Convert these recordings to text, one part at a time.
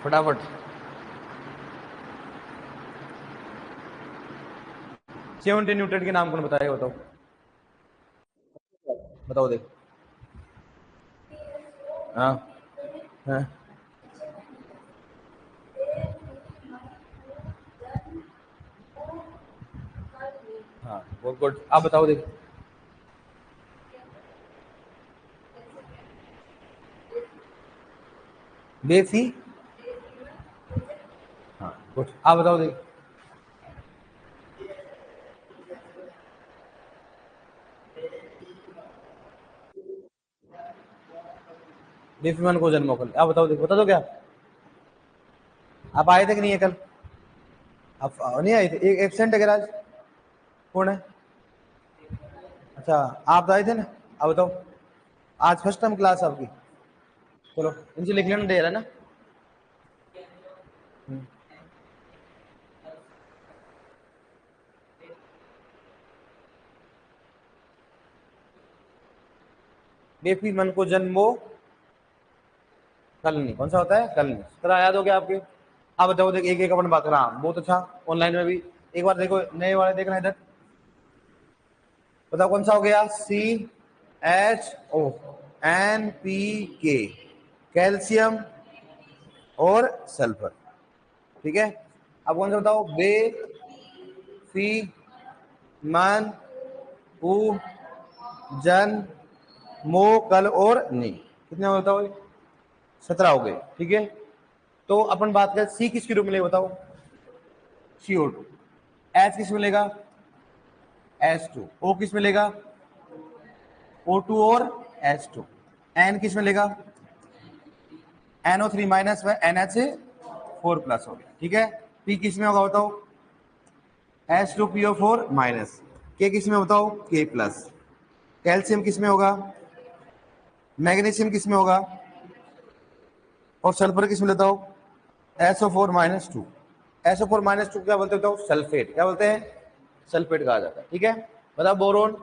फटाफट। Seventy Newton के नाम कौन बताएगा, बताओ बताओ देख। हाँ हाँ हाँ, बहुत गुड, आप बताओ देख। बेफी, हाँ गुड, आप बताओ देख। बेफी मन को जन्मो कल, आप बताओ देख, बता दो क्या। आप आए थे कि नहीं है कल? आप नहीं आए थे, एक एब्सेंट है क्या आज? कौन है? अच्छा, आप तो आए थे ना। आप बताओ, आज फर्स्ट टाइम क्लास आपकी? चलो इनसे लिख लेना, दे रहा है ना। बेफी मन को जन्मो कल नहीं, कौन सा होता है? कल नहीं, तरह याद हो गया आपके? आप बताओ देख, एक एक अपन बात कर रहा हूँ, बहुत अच्छा। ऑनलाइन में भी एक बार देखो, नए वाले देखना इधर, बताओ कौन सा हो गया? CHO NPK, कैल्शियम और सल्फर, ठीक है। अब कौन सा बताओ? बे, फी, मन, उ, जन, मो, कल और नी, कितने हो बताओ? 17 हो गए, ठीक है। तो अपन बात करें, सी किसके रूप में लेगा बताओ? CO2। एच किस में लेगा? H2। O किस में लेगा? O2 और H2। N किस में लेगा? NO3 माइनस में NH4 प्लस हो गया, ठीक है। P किस में होगा बताओ? H2PO4 minus. K किस में बताओ? K plus. कैल्शियम किस में होगा? मैग्नीशियम किस में होगा? और सल्फर किस में लेता हो? SO4-2। SO4-2 क्या बोलते हो? सल्फेट, क्या बोलते हैं? सल्फेट कहा जाता है, ठीक है। बताओ बोरोन,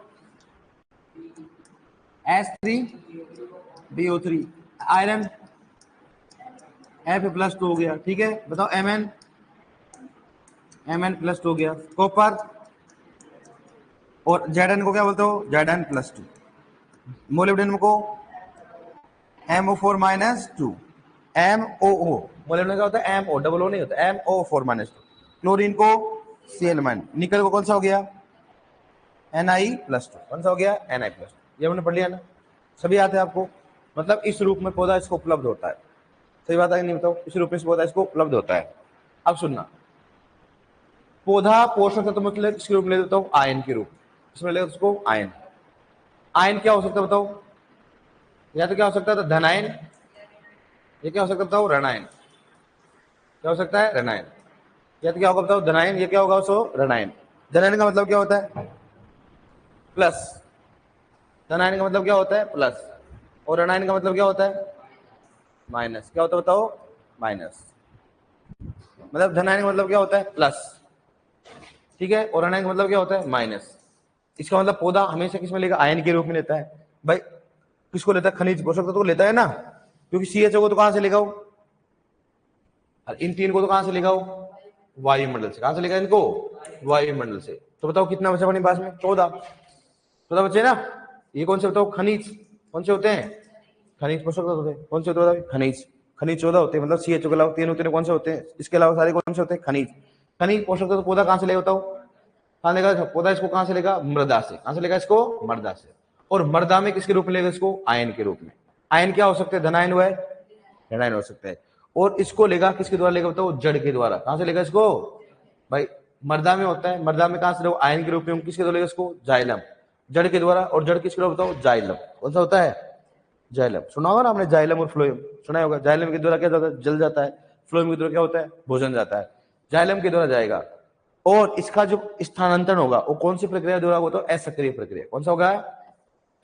H3BO3। आयरन F+2 हो गया, ठीक है। बताओ Mn+2 हो गया। कॉपर और Zn को क्या बोलते हो? Zn+2। मोलिब्डेनम को MO4-2। MOO, मोलिब्डेनम क्या होता है? MO, डबल ओ नहीं होता, MO4-2। क्लोरीन को Cl-। निकल को कौन सा हो गया? Na+2। कौन सा हो गया? Na+2। ये हमने पढ़ लिया ना, सभी आते हैं आपको। मतलब इस रूप में पौधा इसको उपलब्ध होता है, सही बात है कि नहीं बताओ? इस रूप में पौधा इसको उपलब्ध होता है। अब सुनना, पौधा पोषक तत्व मतलब किसके रूप में ले देता हूँ? आयन के रूप, इसमें ले उसको आयन। आयन क्या हो सकता है बताओ? या तो क्या हो सकता है? धन आयन, ये क्या हो सकता है बताओ? ऋण आयन। क्या हो सकता है? ऋण आयन। या तो क्या होगा बताओ? धनायन। ये क्या होगा? सो ऋण आयन। धनायन का मतलब क्या होता है? प्लस। धनायन का मतलब क्या होता है? प्लस। और ऋण आयन का मतलब क्या होता है? माइनस। क्या होता है बताओ? माइनस। मतलब धनायन का मतलब क्या होता है? प्लस, ठीक है। और ऋण आयन का मतलब क्या होता है? माइनस। इसका मतलब पौधा हमेशा किस में लेगा? आयन के रूप में लेता है भाई। किसको लेता है? खनिज पोषक तत्व को लेता है ना, क्योंकि CHO को तो कहां से लेगा वो? इन तीन को तो कहां से लेगा वो? वायुमंडल से। कहां से लेगा इनको? वायुमंडल से। तो बताओ कितना बचा अपने पास में? 14। 14 बचे ना। ये कौन से बताओ? खनिज। कौन से होते हैं? खनिज पोषक तत्व होते हैं। कौन से होते हैं? खनिज। खनिज 14 होते हैं, मतलब CHO के अलावा 3 होते हैं। कौन से होते हैं? इसके अलावा सारे कौन से होते हैं? खनिज। खनिज पोषक तत्व पौधा कहां से लेगा बताओ? कहां लेगा पौधा इसको? कहां से लेगा? मृदा से। कहां से लेगा इसको? मृदा से। और मृदा में किसके रूप में लेगा इसको? आयन के रूप में। आयन क्या हो सकते हैं? धनायन हुआ है, ऋणायन हो सकता है। और इसको लेगा किसके द्वारा लेगा बताओ? जड़ के द्वारा। कहां से लेगा इसको भाई? मृदा में होता है, मृदा में कहां से लेगा? आयन के रूप में। किसके द्वारा लेगा इसको? जाइलम, जड़ के द्वारा। और जड़ किसके द्वारा बताओ? जाइलम। कौन सा होता है? जाइलम। सुना होगा ना आपने, जाइलम और फ्लोएम सुना होगा। जाइलम के द्वारा क्या जाता है? जल जाता है। फ्लोएम के द्वारा क्या होता है? भोजन जाता है। जाइलम के द्वारा जाएगा। और इसका जो स्थानांतरण होगा वो कौन सी प्रक्रिया द्वारा होता है? असक्रिय प्रक्रिया। कौन सा होगा?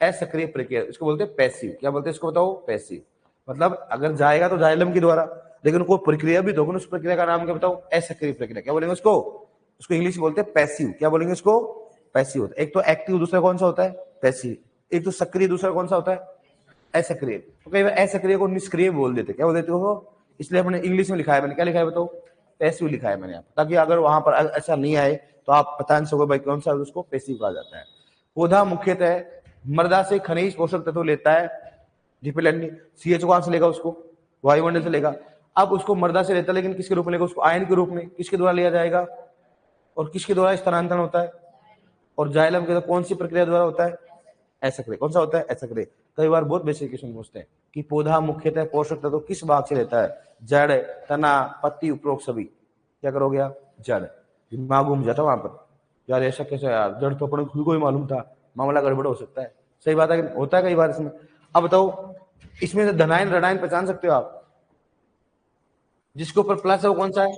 असक्रिय प्रक्रिया। इसको बोलते हैं पैसिव। क्या बोलते हैं इसको बताओ? पैसिव। मतलब अगर जाएगा तो जाइलम के द्वारा, लेकिन कोई प्रक्रिया भी दोगे, उस प्रक्रिया का नाम क्या बताओ? असक्रिय प्रक्रिया। क्या बोलेंगे उसको? उसको इंग्लिश में बोलते हैं पैसिव। क्या बोलेंगे इसको? पैसिव होता है। एक तो एक्टिव, दूसरा कौन सा होता है? पैसिव। एक तो सक्रिय, दूसरा कौन सा होता है? असक्रिय। तो कई बार असक्रिय को निष्क्रिय बोल देते। क्या बोल देते हो? इसलिए अपने इंग्लिश में लिखा है मैंने, क्या लिखा है बताओ, पैसिव लिखा है मैंने यहाँ, ताकि अगर वहां पर ऐसा नहीं आए तो आप बता नहीं सको भाई कौन सा उसको पैसिव कहा जाता है। पौधा मुख्यतः मृदा से खनिज पोषक तत्व लेता है, डिपेंडेंटली CH कहां से लेगा, उसको वायुमंडल से लेगा। अब उसको मृदा से लेता है, लेकिन किसके रूप में लेगा, उसको आयन के रूप में, किसके द्वारा लिया जाएगा, और किसके द्वारा स्थानांतरण होता है, और जाइलम के कौन सी प्रक्रिया द्वारा होता है, एसक्रिय। कौन सा होता है, एसक्रिय। कई बार बहुत बेसिक क्वेश्चन पूछते हैं कि पौधा मुख्यतः पोषक तत्व किस भाग से लेता है, जड़, तना, पत्ती, उपरोक्त सभी। क्या करोगे आप, जड़। दिमाग घूम जाता वहां पर, यार ऐसा कैसे यार, जड़ तो अपने खुद को ही मालूम था, मामला गड़बड़ हो सकता है। सही बात है, होता है कई बार इसमें। अब बताओ इसमें से धनायन ऋणायन पहचान सकते हो आप, जिसके ऊपर प्लस है वो कौन सा है,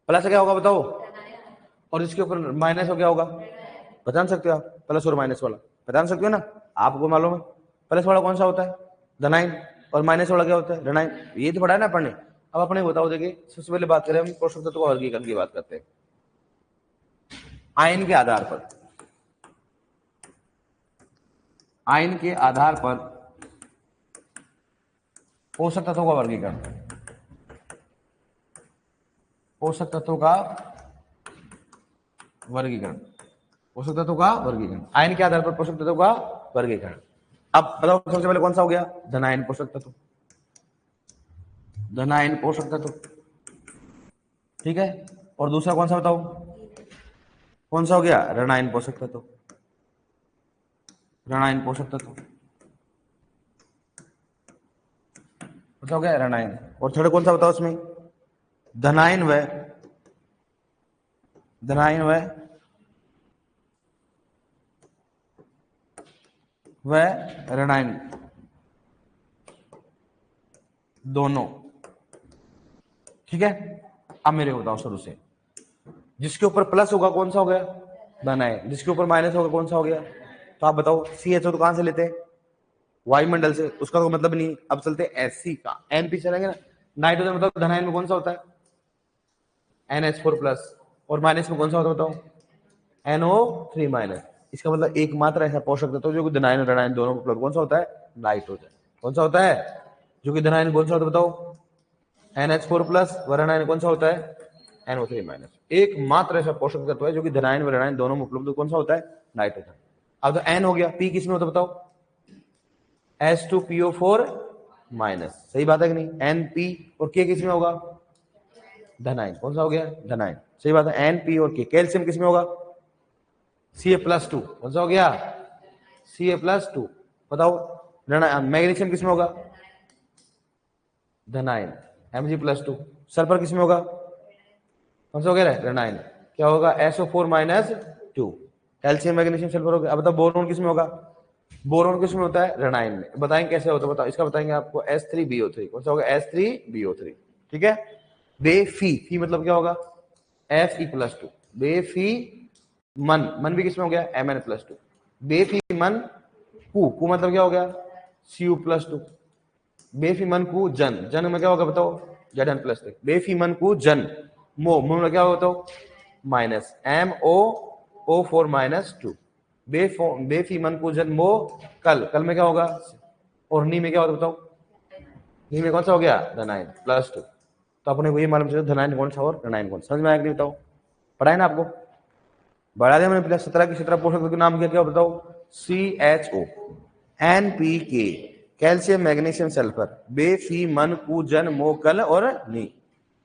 प्लस क्या होगा बताओ, और जिसके ऊपर माइनस हो क्या होगा, पहचान सकते हो आप, प्लस और माइनस वाला पहचान सकते हो ना, आपको मालूम है प्लस वाला कौन सा होता है, धनायन, और माइनस वाला क्या होता है, ऋणायन। ये तो पढ़ा है ना पढ़ने। अब अपने बताओ, देखिए सबसे पहले बात करें हम पोषक तत्व का वर्गीकरण की बात करते हैं। आयन के आधार पर, आयन के आधार पर पोषक तत्वों का वर्गीकरण, पोषक तत्वों का वर्गीकरण, पोषक तत्वों का वर्गीकरण, आयन के आधार पर पोषक तत्वों का वर्गीकरण। अब बताओ सबसे पहले कौन सा हो गया, धनायन पोषक तत्व, धनायन पोषक तत्व, ठीक है। और दूसरा कौन सा बताओ, कौन सा हो गया, ऋणायन पोषक तत्व, ऋणायन पोषक तत्व, कौन सा हो गया, ऋणायन। और थर्ड कौन सा बताओ इसमें, धनायन व, धनायन व ऋणायन दोनों, ठीक है। अब मेरे को बताओ शुरू से, जिसके ऊपर प्लस होगा कौन सा हो गया, धनायन, जिसके ऊपर माइनस होगा कौन सा हो गया। तो आप बताओ CHO तो कहां से लेते हैं, वायुमंडल से, उसका तो मतलब नहीं। अब चलते हैं Sc का, NP चलेंगे ना। नाइट्रोजन मतलब धनायन में कौन सा होता है, NH4 प्लस, और माइनस में कौन सा होता है बताओ, NO3 माइनस। इसका मतलब एकमात्र ऐसा पोषक तत्व जो कि धनायन और ऋणायन दोनों को उपलब्ध, कौन सा होता है, नाइट्रोजन। कौन सा होता है, जो कि धनायन कौन सा होता है बताओ, NH4 प्लस, व ऋणायन कौन सा होता है, NO3 माइनस। एकमात्र ऐसा पोषक तत्व है जो कि धनायन व ऋणायन दोनों में उपलब्ध, कौन सा होता है, नाइट्रोजन। अब तो N हो गया, P किसमें होता है बताओ, H2PO4 माइनस। सही बात है कि नहीं, NP और K किसमें होगा, धनायन। कौन सा हो गया, धनायन। सही बात है, NP और K। कैल्शियम किसमें होगा, Ca+2। कौन सा हो गया, Ca+2। बताओ मैग्नीशियम किसमें होगा, धनायन, Mg+2। सल्फर किसमें होगा, कौन सा हो गया, ऋणायन। क्या होगा, SO4-2। कैल्शियम मैग्नीशियम सल्फर हो गया। अब बताओ बोरोन किसमें होगा, बोरोन किसमें होता है, ऋणायन में। बताएंगे कैसे होता है, बताओ इसका बताएंगे आपको, H3BO3। कौन सा होगा, H3BO3, ठीक है। बेफी, फी मतलब क्या होगा, Fe+2। बेफी मन भी किसमें हो गया, Mn+2। बेफीमन कु मतलब क्या हो गया, Cu+2। बेफीमन कु जन में क्या होगा बताओ, Zn+3। बेफीमन कु जन मो में क्या होगा बताओ, माइनस MOO4-2। बेफीमन कु जन मो कल में क्या होगा, और नी में क्या होता बताओ, नी में कौन सा हो गया, धनायन +2। तो अपने को ये मालूम चलो धनायन कौन सा और ऋणायन कौन सा। समझ में आया कि नहीं बताओ, पढ़ा है ना आपको, बढ़ा दिया मैंने। 17 की 17 पोषक तत्व के नाम क्या बताओ, CHO, NPK, calcium magnesium sulphur, बेफीमन कुजन मोकल और नी।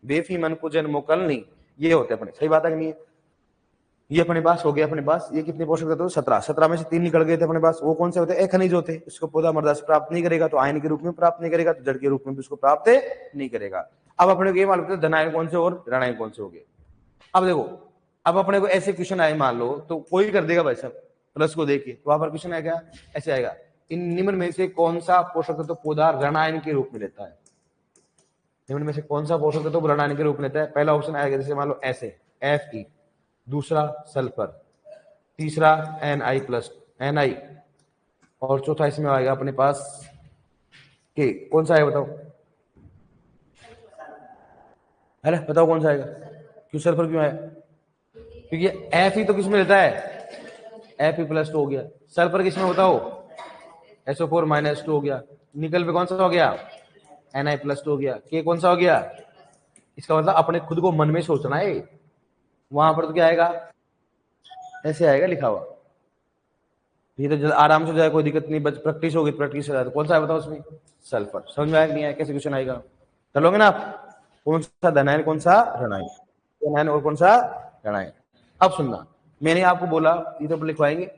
बेफीमन कुजन मोकल नी, ये होते हैं अपने। सही बात है कि नहीं, ये अपने पास हो गया, अपने पास ये कितने पोषक तत्व, 17 में से 3 निकल गए थे अपने पास। वो कौन से होते हैं, खनिज होते हैं। इसको पौधा मृदा से प्राप्त नहीं करेगा तो आयन के रूप में प्राप्त नहीं करेगा, तो जड़ के रूप में भी उसको प्राप्त नहीं करेगा। अब अपने को ये मालूम है धनायन कौन से और ऋणायन कौन से हो गए। अब देखो, अब अपने को ऐसे क्वेश्चन आए मान लो, तो कोई कर देगा भाई साहब, प्लस को देखिए वहां पर क्वेश्चन आएगा ऐसे आएगा, इन निम्न में से कौन सा पोषक तत्व पौधा ऋणायन के रूप में लेता है, निम्न में से कौन सा पोषक तत्व ऋणायन के रूप में लेता है। पहला ऑप्शन आएगा जैसे मान लो ऐसे Fe, दूसरा सल्फर, तीसरा Na+, और चौथा इसमें आएगा अपने पास K। कौन सा है बताओ, अरे बताओ कौन सा आएगा, क्यों सल्फर क्यों आया, क्योंकि Fe तो किसमें लेता है, Fe+2 हो गया। सल्फर किसमें बताओ, SO4-2 हो गया। निकल पे कौन सा हो गया, Na+2 हो गया। K कौन सा हो गया? इसका मतलब अपने खुद को मन में सोचना है। वहां पर तो क्या आएगा? ऐसे आएगा लिखा हुआ। ये तो आराम से जाए, कोई दिक्कत नहीं, बस प्रैक्टिस होगी, प्रैक्टिस से कौन सा है बताओ उसमें? सल्फर। समझ में आया नहीं आया? कैसे क्वेश्चन आएगा? चलोगे ना आप? कौन सा धनायन, कौन सा ऋणायन, धनायन और कौन सा ऋणायन। अब सुनना, मैंने आपको बोला, ये तो लिखवाएंगे,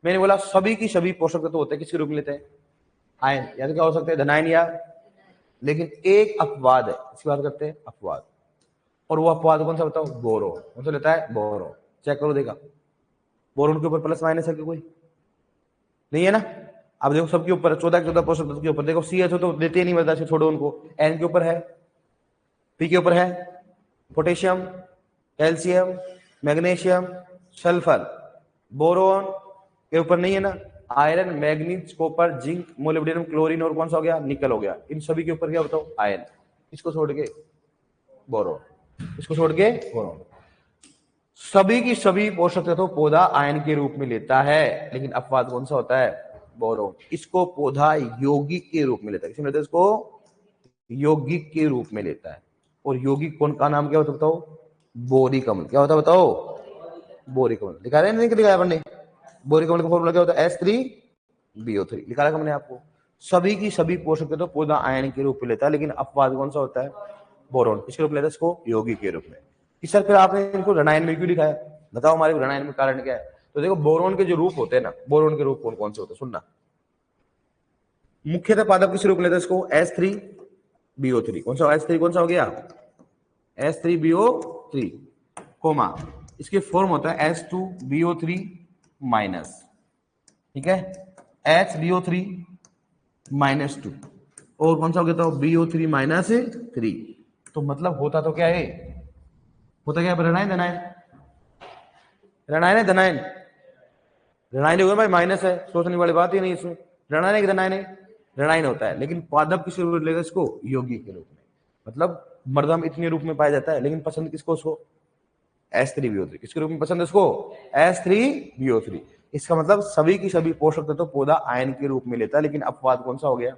मैंने बोला सभी की सभी पोषक तत्व होते हैं, किसके रूप में लेते हैं? आयन। या तो क्या हो सकते हैं? धनायन या, लेकिन एक अपवाद है, इसकी बात करते हैं अपवाद। और वो अपवाद कौन सा बताओ? बोरो। कौन सा लेता है? बोरो। चेक करो, देखा बोरोन के ऊपर प्लस माइनस है कि कोई नहीं है ना? अब देखो सबके ऊपर 14 पोषक तत्व के ऊपर देखो, CH तो देते ही नहीं, मतलब छोड़ो उनको। N के ऊपर है, P के ऊपर है, potassium, calcium, magnesium, sulphur. Boron के ऊपर नहीं है ना? Iron, manganese, copper, zinc, molybdenum, chlorine और कौन सा हो गया? निकल हो गया। इन सभी के ऊपर क्या बताओ? आयरन। इसको छोड़ के बोरोन, इसको छोड़ के बोरोन। सभी की सभी पोषक तत्व पौधा आयन के रूप में लेता है, लेकिन अपवाद कौन सा होता है? बोरोन। इसको पौधा यौगिक के रूप में लेता है। किसमें लेता है इसको? यौगिक के रूप में लेता है। और यौगिक कौन का नाम क्या होता है बताओ? बोरिक अम्ल। क्या होता है बताओ? बोरिक अम्ल। लिखा रहे नहीं लिखा है आपने? बोरिक अम्ल का फॉर्मूला क्या होता है? H3BO3। लिखा रखा हमने आपको। सभी की सभी पोषक तत्व पौधा आयन के रूप में लेता है, लेकिन अपवाद कौन सा होता है? बोरोन। किसके रूप में लेता है इसको? यौगिक के रूप में। कि सर फिर आपने इनको ऋणायन में क्यों लिखा है? बताओ हमारे ऋणायन में कारण क्या है? तो देखो बोरोन के जो रूप होते हैं ना, बोरोन के रूप कौन कौन से होते हैं सुनना। मुख्यतः पादप किस रूप में लेता है इसको? H3BO3। कौन सा H3 कौन सा हो गया? H3BO3 कोमा, इसके फॉर्म होता है H2BO3 माइनस, ठीक है, HBO3 -2 और कौन सा हो गया था? BO3 -3। तो मतलब होता तो क्या है? होता क्या? ऋणायन धनायन, ऋणायन है धनायन, ऋणायन होगा भाई, माइनस है, सोचने वाली बात ही नहीं इसमें। ऋणायन है कि धनायन है? ऋणायन होता है, लेकिन पादप किस रूप में लेगा इसको? यौगिक के रूप में। मतलब मर्दम इतने रूप में पाया जाता है, लेकिन पसंद किसको? उसको H3BO3। किसके रूप में पसंद है उसको? H3BO3। इसका मतलब सभी की सभी पोषक तत्व पौधा आयन के रूप में लेता है, लेकिन अपवाद कौन सा हो गया?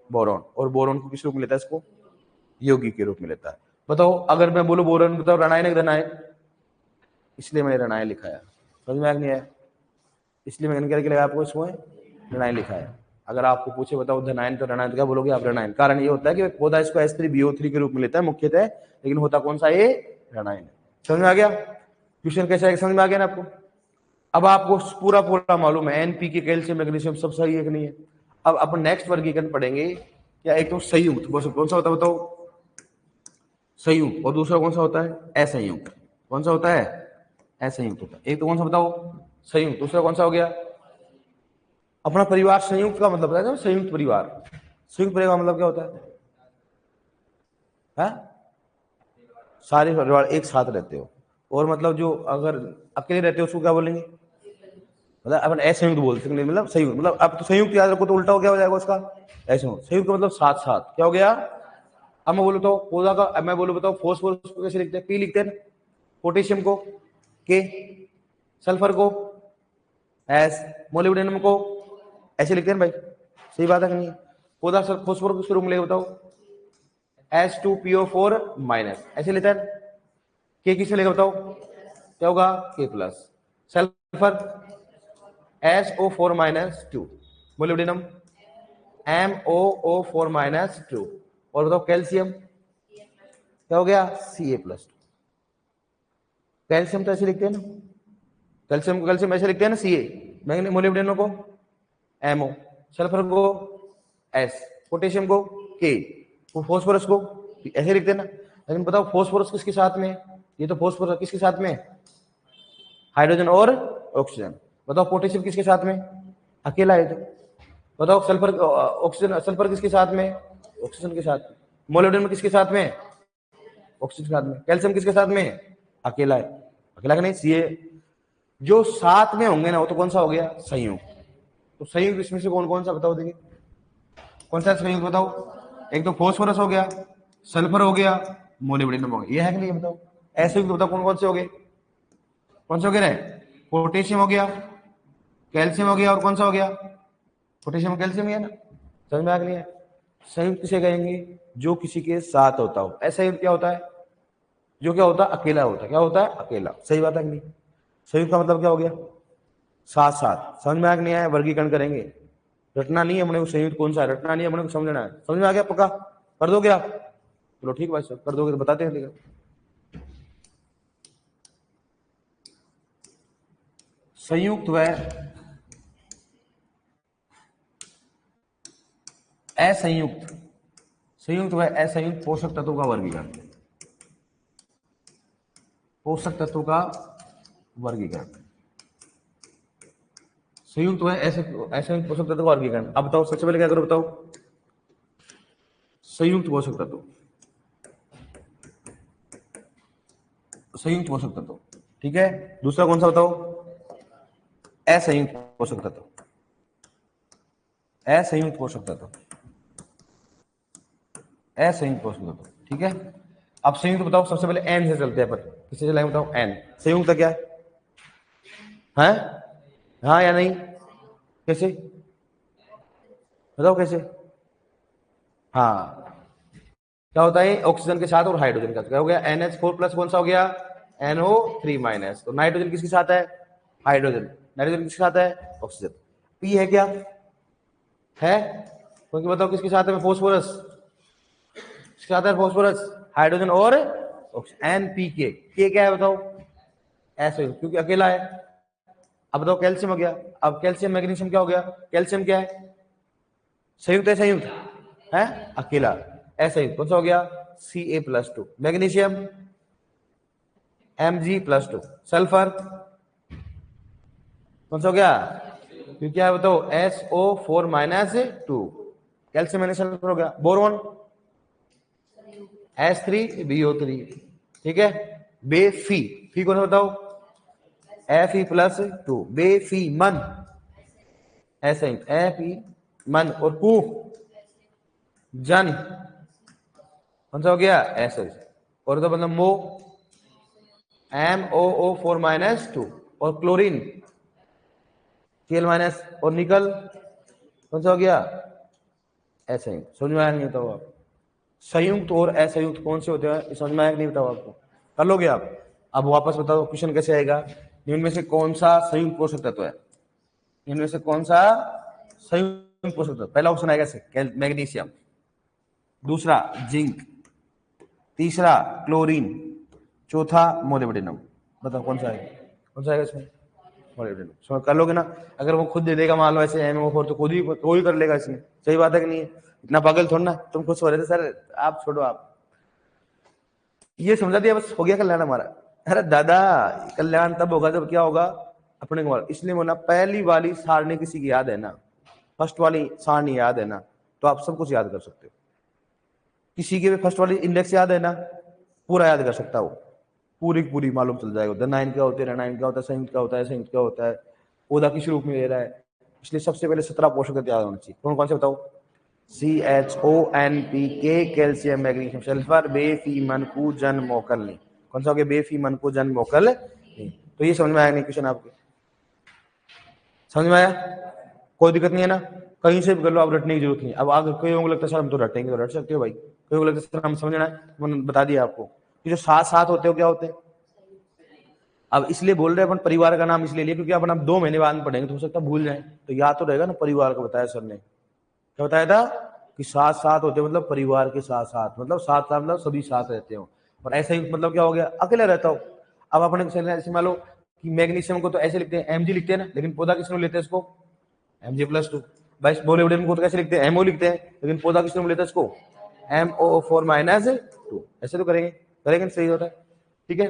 बोरॉन। और बोरॉन को किस रूप में लेता है इसको? यौगिक के रूप में लेता है। बताओ अगर मैं बोलूं बोरॉन, बताओ ऋणायन है कि धनायन? इसलिए मैंने ऋणायन लिखा है। समझ में आ नहीं आया? इसलिए मैंने क्या लिखा आपको? इसको ऋणायन लिखा है। अगर आपको पूछे बताओ धनायन तो ऋणायन, तो क्या बोलोगे आप? ऋणायन। कारण ये होता है कि पौधा इसको H3BO3 के रूप में लेता है मुख्यतः, लेकिन होता कौन सा? ये ऋणायन। समझ में आ गया? क्वेश्चन कैसा है? समझ में आ गया ना आपको? अब आपको पूरा पूरा मालूम है NPK, कैल्शियम, मैग्नीशियम सब सही है कि नहीं है? अब अपन नेक्स्ट वर्गीकरण पढ़ेंगे। क्या एक तो संयुक्त, कौन सा होता है बताओ? संयुक्त। और दूसरा कौन सा होता है? असंयुक्त। कौन सा होता है? असंयुक्त होता है। एक तो कौन सा बताओ? संयुक्त। दूसरा कौन सा हो गया? अपना परिवार। संयुक्त का मतलब है संयुक्त परिवार। संयुक्त परिवार मतलब क्या होता है? सारे परिवार एक साथ रहते हो। और मतलब जो अगर अकेले रहते हो उसको क्या बोलेंगे? मतलब अपन असंयुक्त बोल सकते, मतलब संयुक्त। मतलब अब तो संयुक्त याद रखो तो उल्टा हो क्या हो जाएगा उसका? असंयुक्त। संयुक्त का मतलब साथ साथ। क्या हो गया? अब मैं बोलूँ तो पौधा का, अब मैं बोलूँ बताओ फॉस्फोरस को कैसे लिखते हैं? P लिखते हैं, पोटेशियम को K, सल्फर को S, मोलिब्डेनम को ऐसे लिखते हैं भाई। सही बात है कि नहीं? पौधा फॉस्फोरस किस रूप में लेगा बताओ? H2PO4 माइनस, ऐसे लेता है। K किसे लेगा बताओ? क्या होगा? K plus. Sulphur SO4 -2, molybdenum MOO4 -2 और बताओ कैल्शियम क्या हो गया? Ca+। कैल्शियम तो ऐसे लिखते हैं ना, कैल्शियम को कैल्शियम ऐसे लिखते हैं ना Ca, मोलिब्डेनम को MO, सल्फर को S, पोटेशियम को K, फॉस्फोरस को ऐसे लिखते हैं ना। लेकिन बताओ फॉस्फोरस किसके साथ में? ये तो फॉस्फोरस किसके साथ में? हाइड्रोजन और ऑक्सीजन। बताओ पोटेशियम किसके साथ में? अकेला है तो। बताओ सल्फर, ऑक्सीजन, सल्फर किसके साथ में? ऑक्सीजन के साथ। मोलिब्डेनम किसके साथ में? ऑक्सीजन के साथ में। कैल्शियम किसके साथ में? अकेला है। अकेला का नहीं, Ca। जो साथ में होंगे ना वो तो कौन सा हो गया? संयुक्त। तो संयुक्त इसमें से कौन कौन सा बताओ देखिए? कौन सा संयुक्त बताओ? एक तो फॉस्फोरस हो गया, सल्फर हो गया, मोलिब्डेनम हो गया। ये है कि नहीं बताओ? ऐसे ही बताओ कौन कौन से हो गए? कौन से हो गए? पोटेशियम हो गया, कैल्शियम हो गया और कौन सा हो गया? पोटेशियम कैल्शियम ही है ना। समझ में आ गया? संयुक्त किसे कहेंगे? जो किसी के साथ होता हो। असंयुक्त क्या होता है? जो क्या होता है? अकेला होता है। क्या होता है? अकेला। सही बात है कि नहीं? संयुक्त का मतलब क्या हो गया? साथ साथ। समझ में आ नहीं आया? वर्गीकरण करेंगे, रटना नहीं है अपने को, संयुक्त कौन सा है रटना नहीं है अपने को, समझना है। समझ में आ गया? पक्का कर दोगे आप? चलो ठीक भाई साहब, कर दोगे तो बताते हैं। लेकिन संयुक्त व असंयुक्त, संयुक्त व असंयुक्त पोषक तत्वों का वर्गीकरण। पोषक तत्वों का वर्गीकरण, संयुक्त व असंयुक्त पोषक तत्वों का वर्गीकरण। अब बताओ सबसे पहले क्या करो, बताओ। संयुक्त पोषक तत्व, संयुक्त पोषक तत्व, ठीक है। दूसरा कौन सा बताओ? असंयुक्त पोषक तत्व, असंयुक्त पोषक तत्व, असंयुक्त पोषक तत्व, ठीक है। अब संयुक्त बताओ, सबसे पहले एन से चलते हैं पर, किससे चलाएं बताओ? एन। संयुक्त क्या है? हाँ या नहीं? कैसे बताओ कैसे? हाँ, क्या होता है? ऑक्सीजन के साथ और हाइड्रोजन का, क्या हो गया? NH4 प्लस कौन सा हो गया? NO3 minus. तो नाइट्रोजन किसके साथ है? हाइड्रोजन। नाइट्रोजन किसके साथ है? ऑक्सीजन। पी है क्या? है? क्योंकि बताओ किसके साथ है? फॉस्फोरस। किसके साथ है? फॉस्फोरस, हाइड्रोजन और ऑक्सीजन। NPK। के क्या है बताओ? ऐसे, क्योंकि अकेला है। अब बताओ कैल्शियम हो गया। अब कैल्शियम मैग्नीशियम क्या हो गया? कैल्शियम क्या है? संयुक्त है? संयुक्त है? अकेला। असंयुक्त कौन सा हो गया? Ca+2। Magnesium Mg+2। सल्फर कौन सा हो गया? क्योंकि क्या है बताओ? SO4-2। कैल्शियम मैग्नीशियम सल्फर हो गया। बोरोन H3BO3, ठीक है। बेफी, फी कौन सा बताओ? Fe+2। बेफीमन असंयुक्त, Fe मन। और कू जन कौन सा हो गया? ऐसे। और तो मतलब मो MOO4-2। और क्लोरीन Cl-। और निकल कौन सा हो गया? असंयुक्त। समझ में आया नहीं? बताओ आप, संयुक्त और असंयुक्त कौन से होते हैं? समझ में आया नहीं? बताओ आपको, कर लोगे आप? अब वापस बताओ क्वेश्चन कैसे आएगा। इनमें से कौन सा संयुक्त पोषक तत्व है? इनमें से कौन सा संयुक्त पोषक तत्व? पहला ऑप्शन आएगा मैग्नीशियम, दूसरा जिंक, तीसरा क्लोरीन, चौथा मोलिब्डेनम। बताओ कौन सा आएगा? कौन सा आएगा इसमें? मोलिब्डेनम। समझ कर लोगे ना? अगर वो खुद दे देगा मान लो ऐसे MO4, तो खुद ही तो ही कर लेगा इसमें। सही बात है कि नहीं है? इतना पागल थोड़ा ना तुम खुद सो रहे थे सर। आप छोड़ो, आप ये समझा दिया बस, हो गया कल्याण हमारा। अरे दादा, कल्याण तब होगा जब क्या होगा? अपने को। इसलिए बोला पहली वाली सारणी किसी की याद है ना, फर्स्ट वाली सारणी याद है ना, तो आप सब कुछ याद कर सकते हो। किसी के भी फर्स्ट वाली इंडेक्स याद है ना, पूरा याद कर सकता हो, पूरी पूरी मालूम चल जाएगा। द9 क्या होते हैं, रण9 क्या होता है, संयुक्त क्या होता है, संयुक्त क्या होता है, पौधा किस रूप में ले रहा है। इसलिए सबसे पहले 17 पोषक तत्व याद होना चाहिए। कौन कौन से बताओ? CHO NPK, calcium magnesium sulphur, बेफीमन कु जन मोकल नहीं। कौन सा हो गया? बेफीमन को जन मोकल नहीं। तो ये समझ में आया नहीं क्वेश्चन आपके? समझ में आया? कोई दिक्कत नहीं है ना? कहीं से भी कर लो आप, रटने की जरूरत नहीं। अब आगे कई को लगता है सर हम तो रटेंगे, तो रट सकते हो भाई। कई को लगता है सर हम समझना है, मैंने बता दिया आपको कि जो साथ साथ होते हो क्या होते हैं। अब इसलिए बोल रहे हैं अपन परिवार का नाम इसलिए लिए क्योंकि अपन अब 2 महीने बाद में पढ़ेंगे तो हो सकता है भूल जाए, तो याद तो रहेगा ना। परिवार को बताया सर ने, क्या बताया था? कि साथ साथ होते मतलब परिवार के साथ साथ, मतलब साथ साथ मतलब सभी साथ रहते हो। और ऐसा ही मतलब क्या हो गया? अकेला रहता हो। अब अपने ऐसे मान लो कि मैग्नीशियम को तो ऐसे लिखते हैं Mg लिखते हैं ना, लेकिन पौधा किसने लेते हैं इसको? Mg+2। भाई मोलिब्डेनम को तो कैसे लिखते हैं? MO लिखते हैं, लेकिन पौधा किसने लेता है इसको? MO4-2। ऐसे तो करेंगे, करेंगे सही होता है, ठीक है।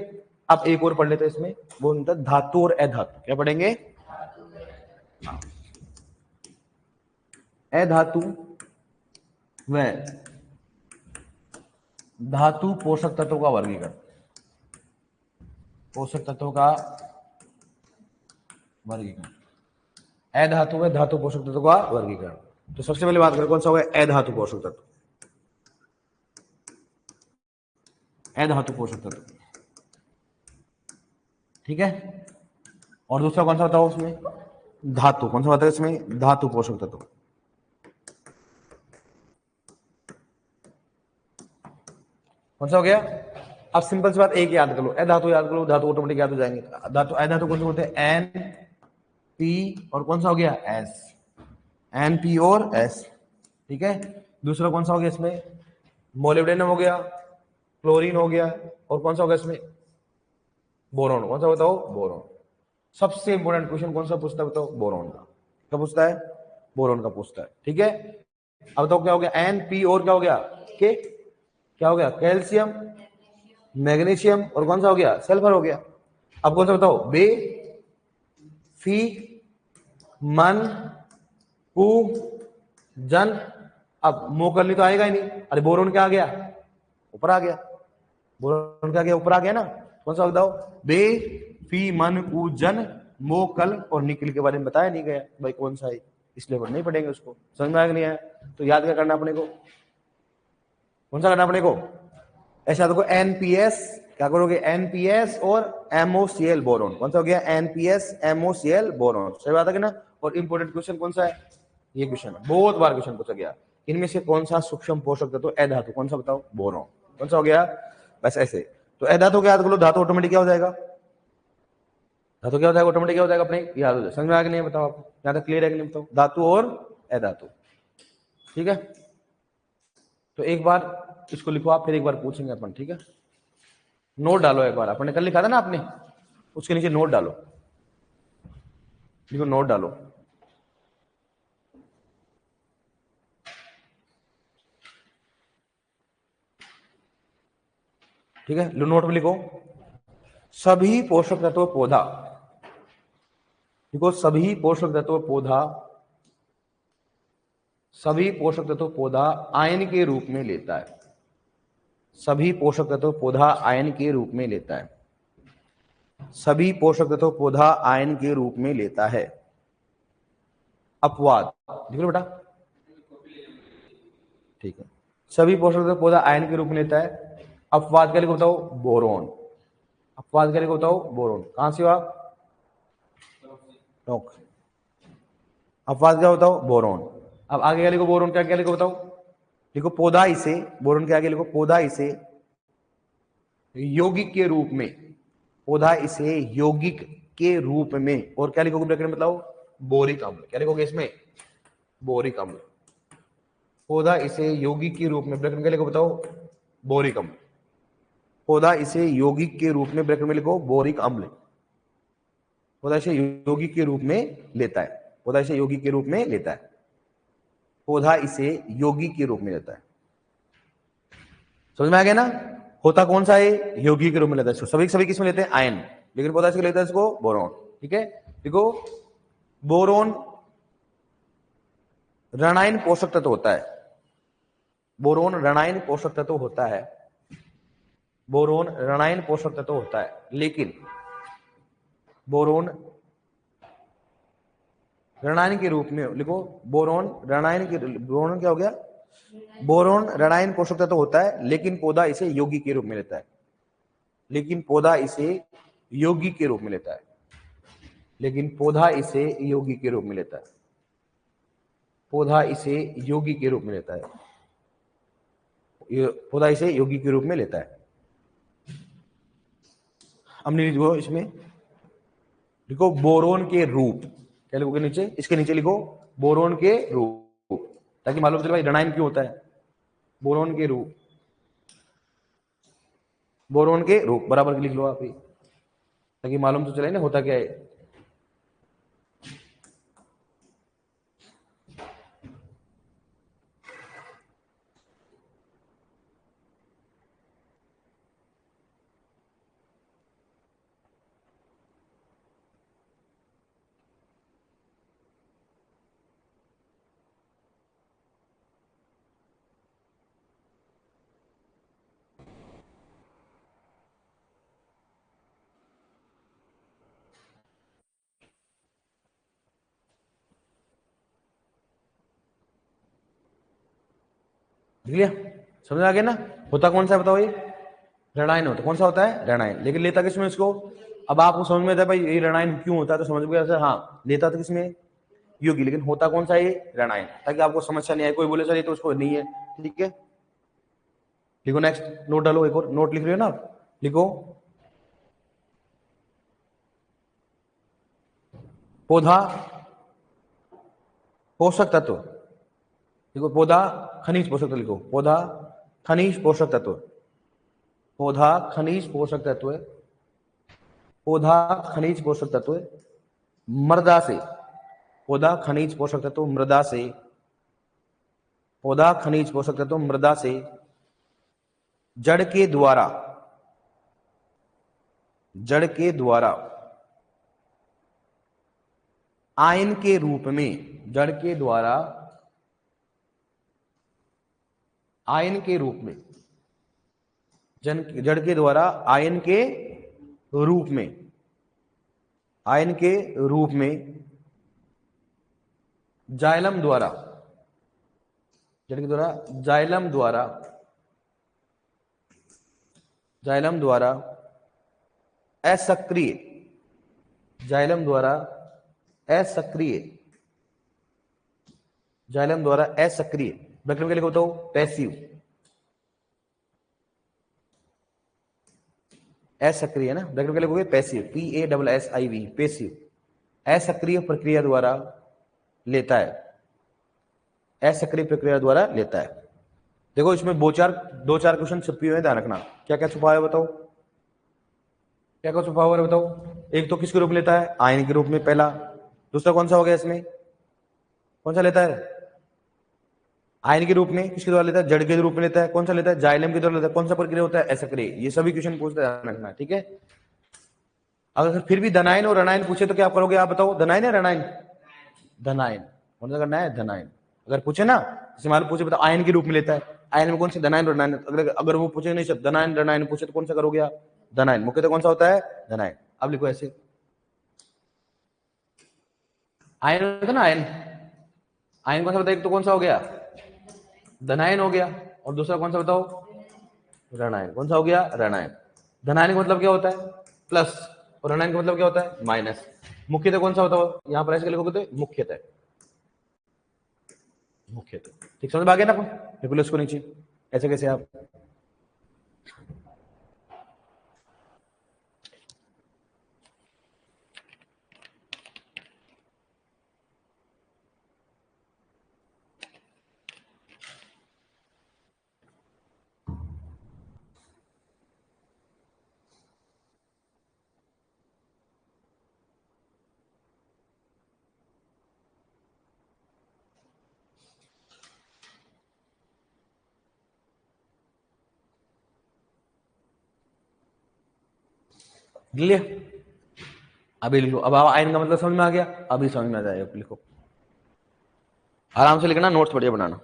अब एक और पढ़ लेते हैं इसमें, वो होता है धातु और अधातु। क्या पढ़ेंगे? अधातु व धातु पोषक तत्वों का वर्गीकरण। पोषक तत्वों का वर्गीकरण, अधातु व धातु पोषक तत्वों का वर्गीकरण। तो सबसे पहले बात करें कौन सा होगा? अधातु पोषक तत्व, अधातु पोषक तत्व, ठीक है। और दूसरा कौन सा बताओ उसमें? धातु। कौन सा बताओ इसमें? धातु पोषक तत्व, कौन सा हो गया? अब सिंपल सी बात एक याद कर लो, ए धातु याद करो, धातु ऑटोमेटिक याद हो जाएंगे। धातु ए धातु कौन से होते हैं? एन पी और कौन सा हो गया? एस। एन पी और एस, ठीक है। दूसरा कौन सा हो गया इसमें? मोलिब्डेनम हो गया, क्लोरीन हो गया, और कौन सा होगा इसमें? बोरॉन। कौन सा बताओ? बोरॉन। सबसे इंपॉर्टेंट क्वेश्चन कौन सा पूछता है बताओ? बोरॉन का। क्या पूछता है? बोरॉन का पूछता है, ठीक है। अब तो क्या हो गया? एन पी और क्या हो गया? के। क्या हो गया? कैल्शियम, मैग्नीशियम, और कौन सा हो गया? सल्फर हो गया। अब कौन सा बताओ? बे, फी, मन, पू, जन। अब मोकलनी तो आएगा ही नहीं। अरे बोरोन क्या आ गया? ऊपर आ गया। बोरोन क्या गया? ऊपर आ गया ना। कौन सा बताओ? बे, फी, मन, पू, जन, मोकल और निकल के बारे में बताया नहीं गया भाई कौन सा है, इसलिए नहीं पढ़ेंगे उसको। समझ में आया नहीं आया? तो याद क्या करना अपने को? कौन सा करना अपने को? ऐसा देखो एनपीएस, क्या करोगे? एनपीएस और एमओसीएल बोरोन। कौन सा हो गया? NPS MOCL boron. सही बात है कि ना। और इंपोर्टेंट क्वेश्चन कौन सा है? ये क्वेश्चन बहुत बार क्वेश्चन पूछा गया, इनमें से कौन सा सूक्ष्म पोषक तत्व? ए धातु। कौन सा बताओ? बोरोन। कौन सा हो गया? बस ऐसे। तो ए धातु क्या याद करो, धातु ऑटोमेटिक क्या हो जाएगा? धातु क्या हो जाएगा? ऑटोमेटिक क्या हो जाएगा अपने? याद हो जाए। समझ में आ गया नहीं? बताओ आपको यहां तक क्लियर है कि नहीं? बताओ। धातु और ए धातु, ठीक है। तो एक बार इसको लिखो आप, फिर एक बार पूछेंगे अपन, ठीक है। नोट डालो एक बार, अपने कल लिखा था ना आपने, उसके नीचे नोट डालो, देखो नोट डालो। ठीक है, नोट में लिखो सभी पोषक तत्व पौधा, देखो सभी पोषक तत्व पौधा, सभी पोषक तत्व पौधा आयन के रूप में लेता है। सभी पोषक तत्व पौधा आयन के रूप में लेता है। सभी पोषक तत्व पौधा आयन के रूप में लेता है। अपवाद देख लो बेटा, ठीक है। सभी पोषक तत्व पौधा आयन के रूप में लेता है। अपवाद क्या लिखो बताओ? बोरोन। अपवाद क्या लिखो बताओ? बोरोन। कहां से हो आप? अपवाद क्या बताओ? बोरोन। अब आगे क्या लिखो? बोरोन क्या क्या लिखो बताओ? लिखो पौधा इसे, बोरोन के आगे लिखो पौधा इसे यौगिक के रूप में, पौधा इसे यौगिक के रूप में, और क्या लिखोगे ब्रैकेट में बताओ? बोरिक अम्ल। क्या लिखोगे इसमें? बोरिक अम्ल। पौधा इसे यौगिक के रूप में, ब्रैकेट में क्या लिखो बताओ? बोरिक अम्ल। पौधा इसे यौगिक के रूप में, ब्रैकेट में लिखो बोरिक अम्ल। पौधा इसे यौगिक के रूप में लेता है। पौधा इसे यौगिक के रूप में लेता है। पौधा इसे यौगिक के रूप में लेता है। समझ में आ गया ना? होता कौन सा है? यौगिक के रूप में लेता है इसको। सभी सभी किसमें लेते हैं? आयन। लेकिन पौधा इसको लेता है इसको बोरोन, ठीक है। देखो बोरोन रणीय पोषक तत्व होता है। बोरोन रणीय पोषक तत्व होता है। बोरोन रणीय पोषक तत्व होता है, लेकिन बोरोन रणीय के रूप में लिखो। बोरोन रणीय के, बोरोन क्या हो गया? बोरोन रणीय पोषक तत्व होता है, लेकिन पौधा इसे यौगिक के रूप में लेता है। लेकिन पौधा इसे यौगिक के रूप में लेता है। लेकिन पौधा इसे यौगिक के रूप में लेता है। पौधा इसे यौगिक के रूप में लेता है। पौधा इसे यौगिक के रूप में लेता है। हमने लिखो इसमें, लिखो बोरोन के रूप। क्या लिखोगे नीचे? इसके नीचे लिखो बोरोन के रूप, ताकि मालूम चले भाई रणीय क्यों होता है। बोरोन के रूप, बोरोन के रूप बराबर लिख लो आप ही, ताकि मालूम तो चले ना होता क्या है। ठीक है, समझ आ गया ना? होता कौन सा बताओ? ये रणीय होता। कौन सा होता है? रणीय। लेकिन लेता किसमें इसको? अब आपको समझ में आता है भाई ये रणीय क्यों होता है, तो समझ गया हाँ, लेता तो किसमें? योगी। लेकिन होता कौन सा? ये रणीय, ताकि आपको समस्या नहीं आए। कोई बोले सर ये तो उसको नहीं है, ठीक है। लिखो नेक्स्ट, नोट डालो, एक और नोट लिख रहे हो ना आप, लिखो पौधा पोषक तत्व, लिखो पौधा खनिज पोषक तत्व, लिखो पौधा खनिज पोषक तत्व, पौधा खनिज पोषक तत्व, पौधा खनिज पोषक तत्व मृदा से, पौधा खनिज पोषक तत्व मृदा से, पौधा खनिज पोषक तत्व मृदा से जड़ के द्वारा, जड़ के द्वारा आयन के रूप में, जड़ के द्वारा आयन के रूप में, जड़ के द्वारा आयन के रूप में, आयन के रूप में जाइलम द्वारा, जड़ के द्वारा जाइलम द्वारा, जाइलम द्वारा असक्रिय, जाइलम द्वारा असक्रिय, जाइलम द्वारा असक्रिय, ब्रैकेट में क्या लिखा बताओ, पैसिव, असक्रिय है ना, ब्रैकेट में क्या लिखोगे, पैसिव, PASSIV, पैसिव, असक्रिय प्रक्रिया द्वारा लेता है, असक्रिय प्रक्रिया द्वारा लेता है। देखो इसमें दो चार क्वेश्चन छुपे हुए हैं, ध्यान रखना, क्या क्या छुपा है बताओ, क्या क्या छुपा हुआ है बताओ। एक तो किसके रूप में लेता है, आयन के रूप में पहला, दूसरा कौन सा हो गया इसमें, कौन सा लेता है, आयन के रूप में, किसके द्वारा लेता है, जड़ के रूप में लेता है, कौन सा लेता है, जाइलम के द्वारा लेता है, कौन सा प्रक्रिया होता है, असक्रिय। ये सभी क्वेश्चन पूछते ध्यान रखना, ठीक है। अगर फिर भी धनायन और ऋणायन पूछे तो क्या करोगे आप बताओ, धनायन या ऋणायन, धनायन, कौन सा करना है, धनायन। अगर पूछे ना, जैसे मान लो पूछे बताओ आयन के रूप में लेता है, आयन में कौन से धनायन ऋणायन, अगर वो पूछे नहीं सब धनायन ऋणायन पूछे तो कौन सा करोगे आप, धनायन, मुख्यतः कौन सा होता है, धनायन। अब लिखो ऐसे, आयन होता है ना, आयन, आयन कौन सा बताओ, एक तो कौन सा हो गया, धनायन हो गया, और दूसरा कौन सा बताओ, ऋणायन, कौन सा हो गया, ऋणायन। धनायन का मतलब क्या होता है, प्लस, और ऋणायन का मतलब क्या होता है, माइनस। मुख्यतः कौन सा होता है, यहां पर ऐसे लिखोगे तो मुख्यतः, मुख्यतः, ठीक समझ में आ गया ना अपन, बिल्कुल इसको नीचे ऐसे कैसे आप, लिया, अभी लिखो, अब आयन का मतलब समझ में आ गया, अभी समझ में आ जाएगा, लिखो आराम से लिखना, नोट्स बढ़िया बनाना।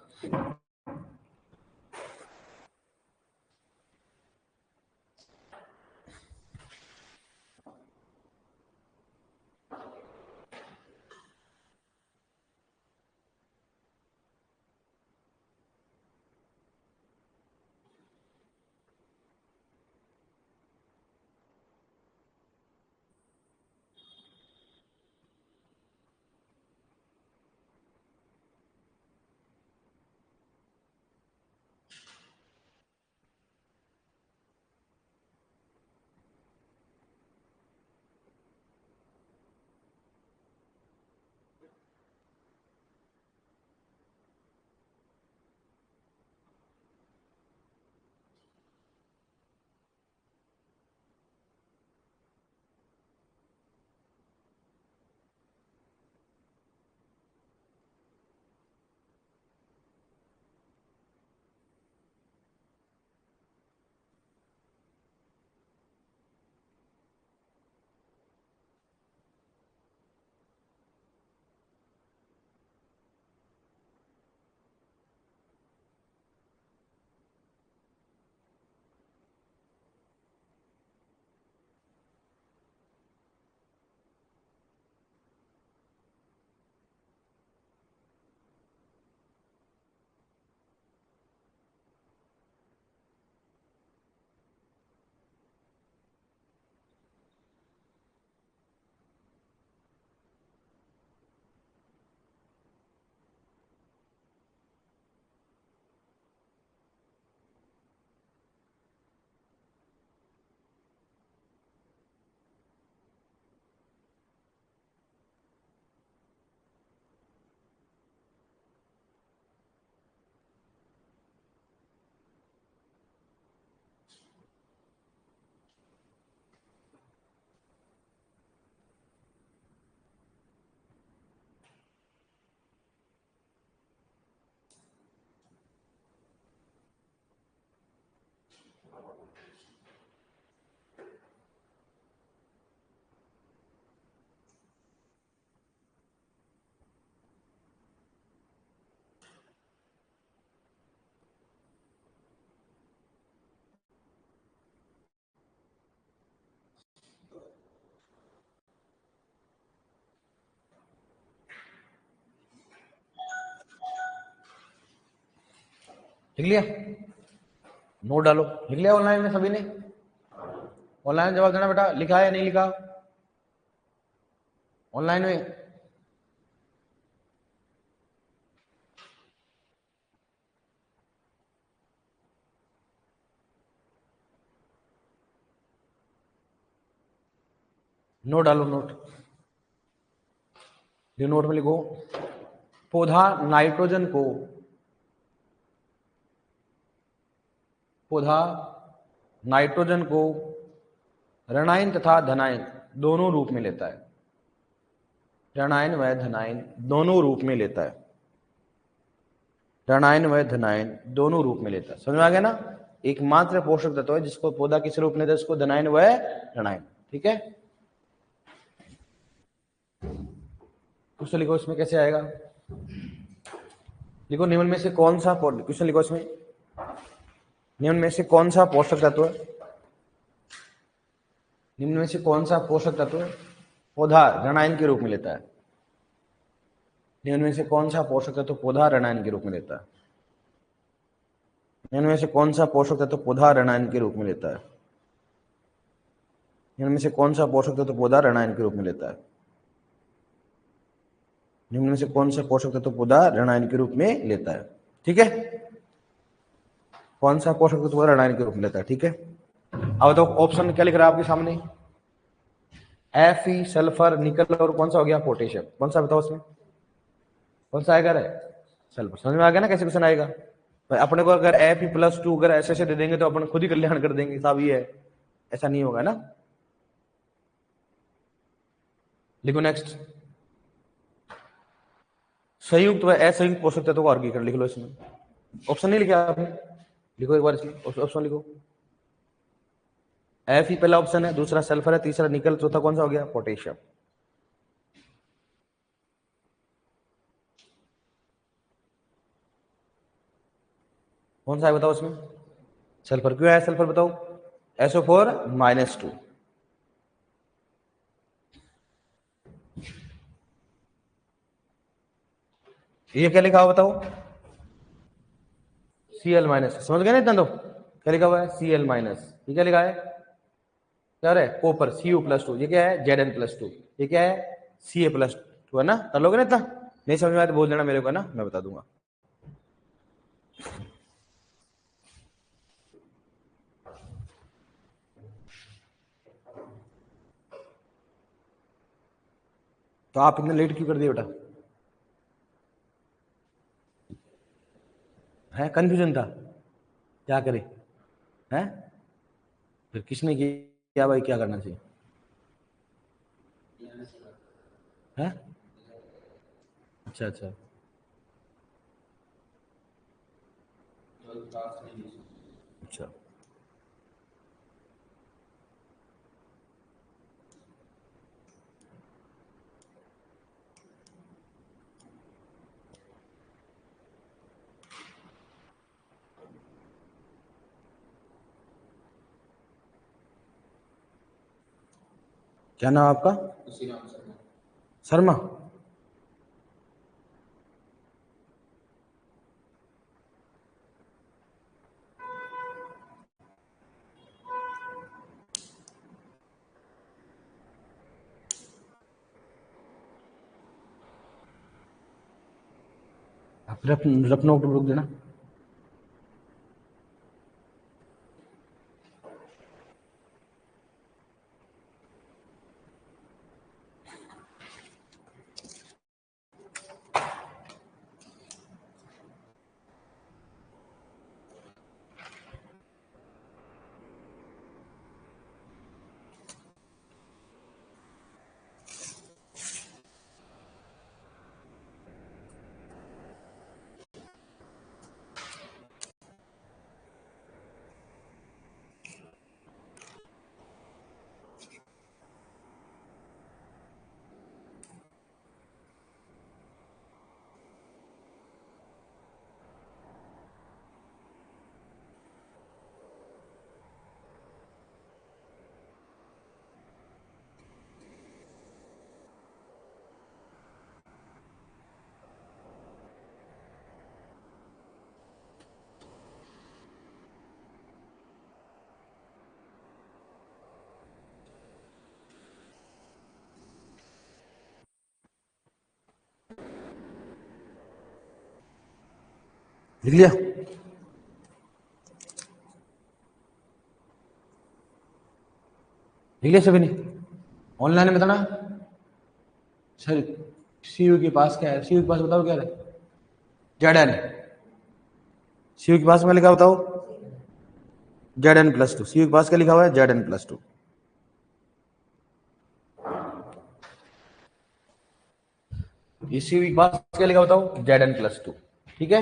लिख लिया? नोट डालो। लिख लिया ऑनलाइन में सभी ने? ऑनलाइन जवाब देना बेटा, लिखा है या नहीं लिखा ऑनलाइन में? नोट डालो, नोट। ये नोट में लिखो, पौधा नाइट्रोजन को, पौधा नाइट्रोजन को ऋणायन तथा धनायन दोनों रूप में लेता है। ऋणायन व धनायन दोनों रूप में लेता है। ऋणायन व धनायन दोनों रूप में लेता है। समझ में आ गया ना? एकमात्र पोषक तत्व है जिसको पौधा किस रूप में लेता है, उसको धनायन व ऋणायन। ठीक है, क्वेश्चन लिखो इसमें कैसे आएगा। लिखो, निम्न में से कौन सा, क्वेश्चन लिखो इसमें, निम्न में से कौन सा पोषक तत्व, निम्न में से कौन सा पोषक तत्व पौधा ऋणायन के रूप में लेता है? निम्न में से कौन सा पोषक तत्व पौधा ऋणायन के रूप में लेता है? निम्न में से कौन सा पोषक तत्व पौधा ऋणायन के रूप में लेता है? निम्न में से कौन सा पोषक तत्व पौधा ऋणायन के रूप में लेता है? निम्न में से कौन सा पोषक तत्व पौधा ऋणायन के रूप में लेता है? ठीक है, कौन सा पोषक तत्व पौधा ऋणायन के रूप में लेता है? ठीक है, अब तो ऑप्शन क्या लिख रहा है आपके सामने? Fe, सल्फर, निकल और कौन सा हो गया? पोटेशियम। कौन सा बताओ उसमें, कौन सा आएगा रे? सल्फर। समझ में आ गया ना कैसे क्वेश्चन आएगा? भाई अपने को अगर Fe+2 अगर ऐसे ऐसे दे देंगे तो अपन खुद ही कल्याण कर देंगे, साहब ये है, ऐसा नहीं होगा ना। लिखो नेक्स्ट, संयुक्त व असंयुक्त पोषक तत्वों का वर्गीकरण लिख लो इसमें। ऑप्शन नहीं लिखा आपने? लिखो एक बार इसमें ऑप्शन लिखो। Fe पहला ऑप्शन है, दूसरा सल्फर है, तीसरा निकल, चौथा कौन सा हो गया? पोटेशियम। कौन सा है बताओ इसमें? सल्फर। क्यों है सल्फर बताओ? SO4-2। ये क्या लिखा हुआ बताओ? Cl-। समझ गए ना इतना? तो क्या लिखा हुआ है? Cl-। ये क्या लिखा है? क्या है? Copper, Cu+2। ये क्या है? Zn+2। ये क्या है? Ca+2 है ना? कर लोगे ना इतना? नहीं समझ में आया तो बोल देना मेरे को ना, मैं बता दूंगा। तो आप इतना लेट क्यों कर दिए बेटा? है कंफ्यूजन था? क्या करे? है फिर किसने किया भाई? क्या करना चाहिए? है? अच्छा अच्छा, अच्छा। क्या नाम आपका? शर्मा। आप रफ नोट बुक देना। लिख लिया? लिख लिया सभी ने? ऑनलाइन में बताना सर। सीयू के पास क्या है? सीयू के पास बताओ क्या है? Z N. सीयू के पास में लिखा बताओ Z N plus two. C U पास क्या लिखा हुआ है? Z N plus two. C U पास क्या लिखा बताओ? Z N plus two. ठीक है,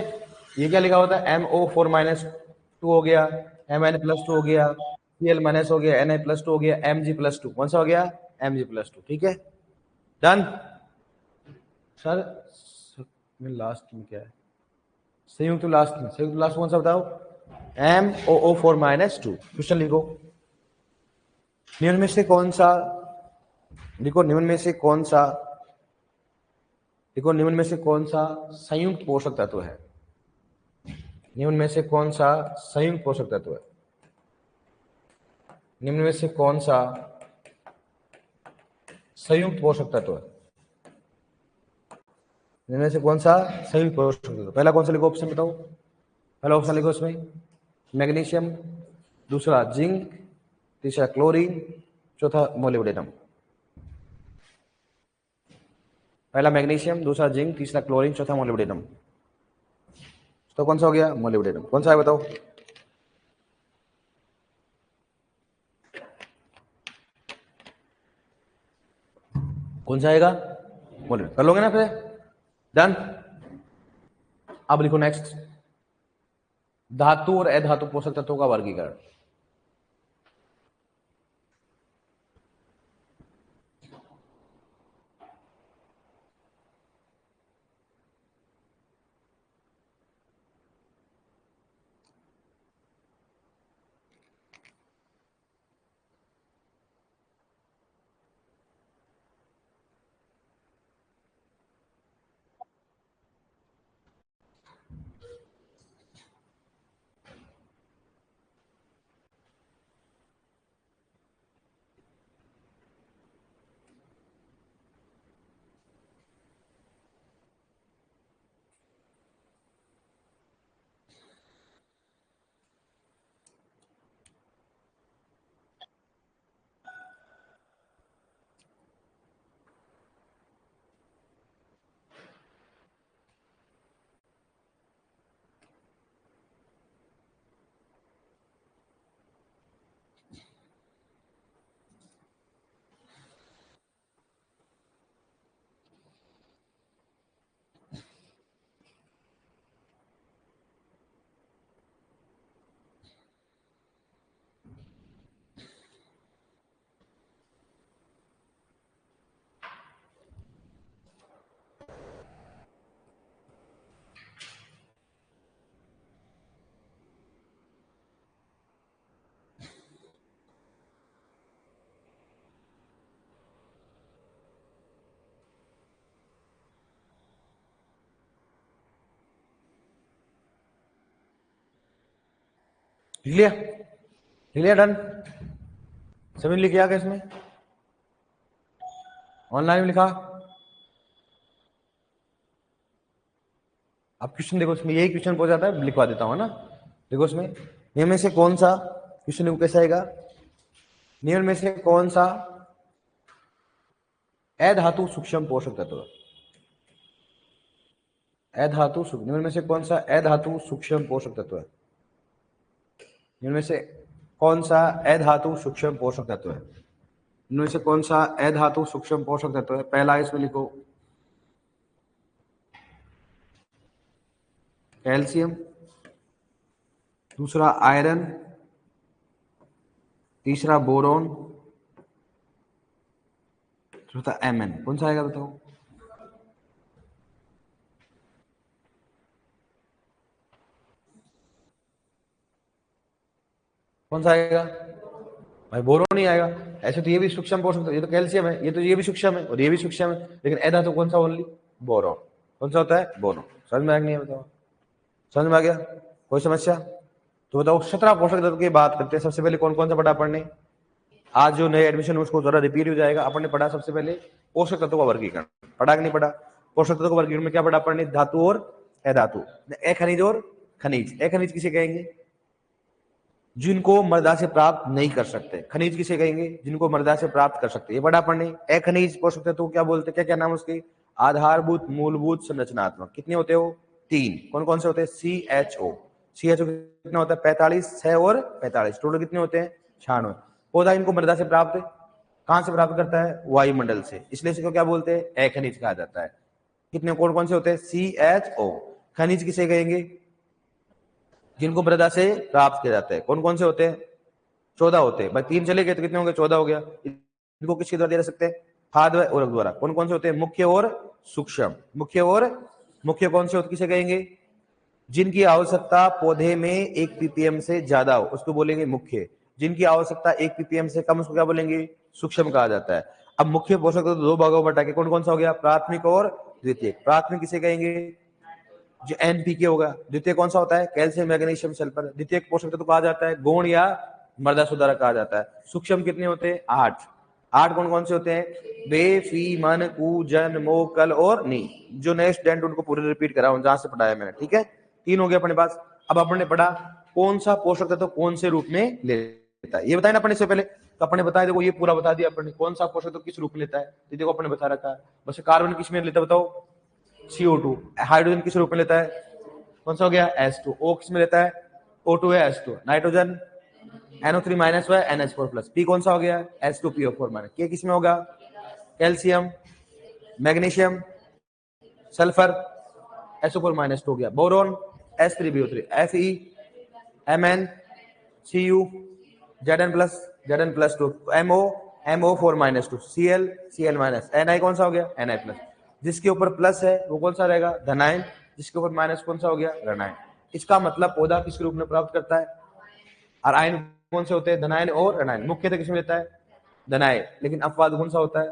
ये क्या लिखा होता है? MO4-2 हो गया, Mn+2 हो गया, Cl- हो गया, Na+2 हो गया, Mg+2। कौन सा हो गया? Mg+2। ठीक है, डन। सर में लास्ट में क्या है? संयुक्त लास्ट में, संयुक्त लास्ट कौन सा बताओ? MOO4-2। क्वेश्चन लिखो, निम्न में से कौन सा, देखो निम्न में से कौन सा, देखो निम्न में से कौन सा संयुक्त पोषक तत्व है? निम्न में से कौन सा संयुक्त पोषक तत्व है? निम्न में से कौन सा संयुक्त पोषक तत्व है? निम्न में से कौन सा संयुक्त पोषक तत्व? पहला कौन सा लिखो, ऑप्शन बताओ। पहला ऑप्शन लिखो उसमें मैग्नीशियम, दूसरा जिंक, तीसरा क्लोरीन, चौथा मोलिब्डेनम। पहला मैग्नीशियम, दूसरा जिंक, तीसरा क्लोरीन, चौथा मोलिब्डेनम। तो कौन सा हो गया? मोलिब्डेनम। कौन सा है बताओ? कौन सा आएगा? मोलिब्डेनम। कर लोगे ना फिर? डन। अब लिखो नेक्स्ट, धातु और अधातु पोषक तत्वों का वर्गीकरण। लिख लिया? लिख लिया? डन। सभी लिख लिया? इसमें ऑनलाइन में लिखा? अब क्वेश्चन देखो, इसमें यही क्वेश्चन पूछा जाता है, लिखवा देता हूं ना। देखो इसमें निम्न में से कौन सा, क्वेश्चन देखो कैसे आएगा, निम्न में से कौन सा अधातु सूक्ष्म पोषक तत्व, अधातु, निम्न में से कौन सा अधातु सूक्ष्म पोषक तत्व है? निम्न में से कौन सा अधातु सूक्ष्म पोषक तत्व है? इनमें से कौन सा अधातु सूक्ष्म पोषक तत्व है? पहला इसमें लिखो कैल्शियम, दूसरा आयरन, तीसरा बोरोन, चौथा Mn। कौन सा आएगा बताओ? कौन सा आएगा भाई? बोरोन ही आएगा। ऐसे तो ये भी सूक्ष्म पोषक तत्व, ये तो कैल्शियम है, ये तो ये भी सूक्ष्म है और ये भी सूक्ष्म है, लेकिन अधातु कौन सा? Only boron. कौन सा होता है? बोरोन। समझ में आ गया? बताओ, समझ में आ गया? कोई समस्या? तो बताओ 17 पोषक तत्व की बात करते हैं। सबसे पहले कौन कौन सा पढ़ा पढ़ने? आज जो नए एडमिशन उसको जरा रिपीट हो जाएगा। अपन ने पढ़ा सबसे पहले पोषक तत्वों का वर्गीकरण, पढ़ा कि नहीं पढ़ा? पोषक तत्वों का वर्गीकरण में क्या पढ़ा अपन ने? धातु और अधातु, खनिज और खनिज। अखनिज किसे कहेंगे? जिनको मृदा से प्राप्त नहीं कर सकते। खनिज किसे कहेंगे? जिनको मृदा से प्राप्त कर सकते। ये बड़ा पढ़ने। अखनिज पोषक तत्व क्या बोलते हैं? क्या क्या नाम उसके? आधारभूत, मूलभूत, संरचनात्मक। कितने होते हो? 3। कौन कौन से होते हैं? CHO। CHO कितना होता है? 45। 6 और 45 टोटल कितने होते हैं? 96। पौधा इनको मृदा से प्राप्त कहां से प्राप्त करता है? वायुमंडल से। इसलिए इसको क्या बोलते हैं? अखनिज कहा जाता है। कितने कौन कौन से होते हैं? CHO। खनिज किसे कहेंगे? जिनको मृदा से प्राप्त किया जाता है। कौन कौन से होते हैं? 14 होते हैं भाई। 3 चले गए तो कितने होंगे? 14 हो गया। इनको किसके द्वारा दे सकते हैं? खाद व उर्वरक द्वारा। कौन कौन से होते हैं? मुख्य और सूक्ष्म। मुख्य कौन से होते किसे कहेंगे? जिनकी आवश्यकता पौधे में 1 ppm से ज्यादा हो उसको बोलेंगे मुख्य। जिनकी आवश्यकता 1 ppm से कम उसको क्या बोलेंगे? सूक्ष्म कहा जाता है। अब मुख्य पोषक तो 2 भागों में बटा के कौन कौन सा हो गया? प्राथमिक और द्वितीय। प्राथमिक किसे कहेंगे? जो NPK होगा। द्वितीय कौन सा होता है? Calcium, magnesium, sulphur. द्वितीय पोषक तत्व कहा जाता है गौण या मृदा सुधारक कहा जाता है। सूक्ष्म कितने होते हैं? 8। 8 कौन कौन से होते हैं? बे, फी, मन, कु, जन, मो, कल और नी। जो नए स्टूडेंट उनको पूरे रिपीट करा हूं जहां से पढ़ाया मैंने। ठीक है, 3 हो गया अपने पास। अब अपने पढ़ा कौन सा पोषक तत्व कौन से रूप में लेता है, ये बताया ना अपने से पहले। तो अपने बताया, देखो ये पूरा बता दिया अपने कौन सा पोषक तत्व किस रूप में लेता है। तो देखो अपने बता रखा है। बस कार्बन किस में लेता है बताओ? CO2। हाइड्रोजन किस रूप में लेता है? कौन सा हो गया? H2। O किस में लेता है? O2 है H2। नाइट्रोजन NO3 माइनस व NH4 प्लस। P कौन सा हो गया? H2PO4 minus. K किस में होगा? Calcium, magnesium, sulphur, SO4 minus हो गया। Boron H3BO3। Fe Mn Cu Zn plus 2। MO MO4 minus 2। Cl minus. Ni कौन सा हो गया? Ni plus. जिसके ऊपर प्लस है वो कौन सा रहेगा? धनायन। जिसके ऊपर माइनस कौन सा हो गया? ऋणायन। इसका मतलब पौधा किस रूप में प्राप्त करता है? और आयन कौन से होते हैं? धनायन और ऋणायन। मुख्यतः किसमें लेता है? धनायन। लेकिन अपवाद कौन सा होता है?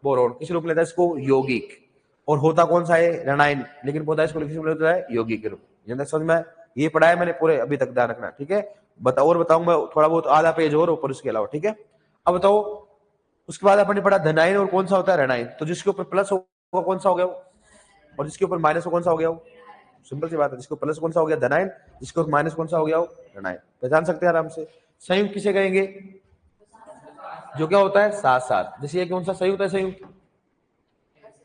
बोरोन। किस रूप में लेता है इसको? यौगिक। और होता कौन सा है? ऋणायन। लेकिन पौधा इसको किस रूप में लेता है? यौगिक के रूप में। समझ में? ये पढ़ाया मैंने पूरे अभी तक, ध्यान रखना। ठीक है, बताओ और बताऊंगा थोड़ा बहुत, आधा पेज और ऊपर उसके अलावा। ठीक है, अब बताओ उसके बाद अपने पढ़ा धनायन और कौन सा होता है? ऋणायन। तो जिसके ऊपर प्लस होगा कौन सा हो गया वो? और जिसके ऊपर माइनस हो कौन सा हो गया वो? सिंपल सी बात है। जिसको प्लस कौन सा हो गया? धनायन। जिसको माइनस कौन सा हो गया वो? ऋणायन। पहचान सकते हैं आराम से। संयुक्त किसे कहेंगे? जो क्या होता है? साथ साथ। जैसे ये कौन सा संयुक्त है? संयुक्त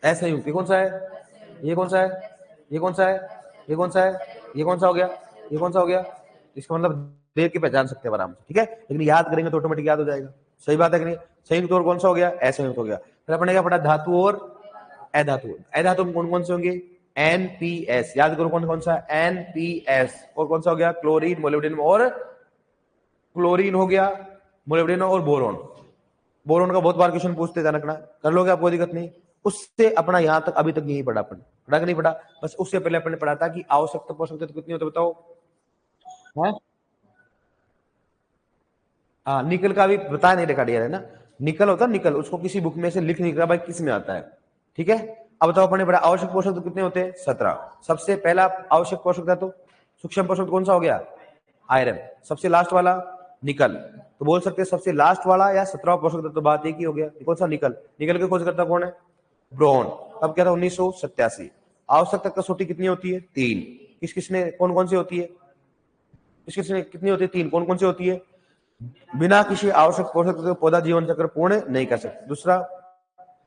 असंयुक्त। ये कौन सा है? ये कौन सा है? ये कौन सा है? ये कौन सा है? ये कौन सा हो गया? ये कौन सा हो गया? इसका मतलब देख के पहचान सकते हैं आराम से। ठीक है, लेकिन याद करेंगे तो ऑटोमेटिक याद हो जाएगा। सही बात है कि नहीं? संयुक्त और कौन सा हो गया? असंयुक्त हो गया। फिर अपने क्या पढ़ा? धातु और अधातु। अधातु में कौन कौन से होंगे? NPS। याद करो कौन कौन सा? NPS। और कौन सा हो गया? क्लोरीन, मोलिब्डेनम और क्लोरीन हो गया, मोलिब्डेनम और बोरोन। बोरोन का बहुत बार क्वेश्चन पूछते थे, रखना कर लोगे आप, कोई दिक्कत नहीं। उससे अपना यहां तक अभी तक यही पढ़ा अपन, पढ़ा कि नहीं पढ़ा? बस उससे पहले अपने पढ़ा था कि आवश्यक पोषक तत्व कितने होते बताओ? है हाँ, निकल का भी बताया नहीं, रिकॉर्ड है ना। निकल होता है, निकल उसको किसी बुक में से लिख नहीं रहा भाई किस में आता है। ठीक है, अब बताओ अपने पढ़ा आवश्यक पोषक तत्व कितने होते हैं? 17। सबसे पहला आवश्यक पोषक तत्व सूक्ष्म पोषक कौन सा हो गया? आयरन। सबसे लास्ट वाला निकल। तो बोल सकते हैं सबसे लास्ट वाला या 17वां पोषक तत्व, बात एक ही हो गया। कौन सा? निकल। निकल के खोज करता कौन है? ब्रोन। कब क्या था? 1987। आवश्यकता कसौटी कितनी होती है? 3। किस किसने कौन कौन सी होती है? किस किसने कितनी होती है? 3। कौन कौन सी होती है? बिना किसी आवश्यक पोषक तत्व के पौधा जीवन चक्र पूर्ण नहीं कर सकता। दूसरा,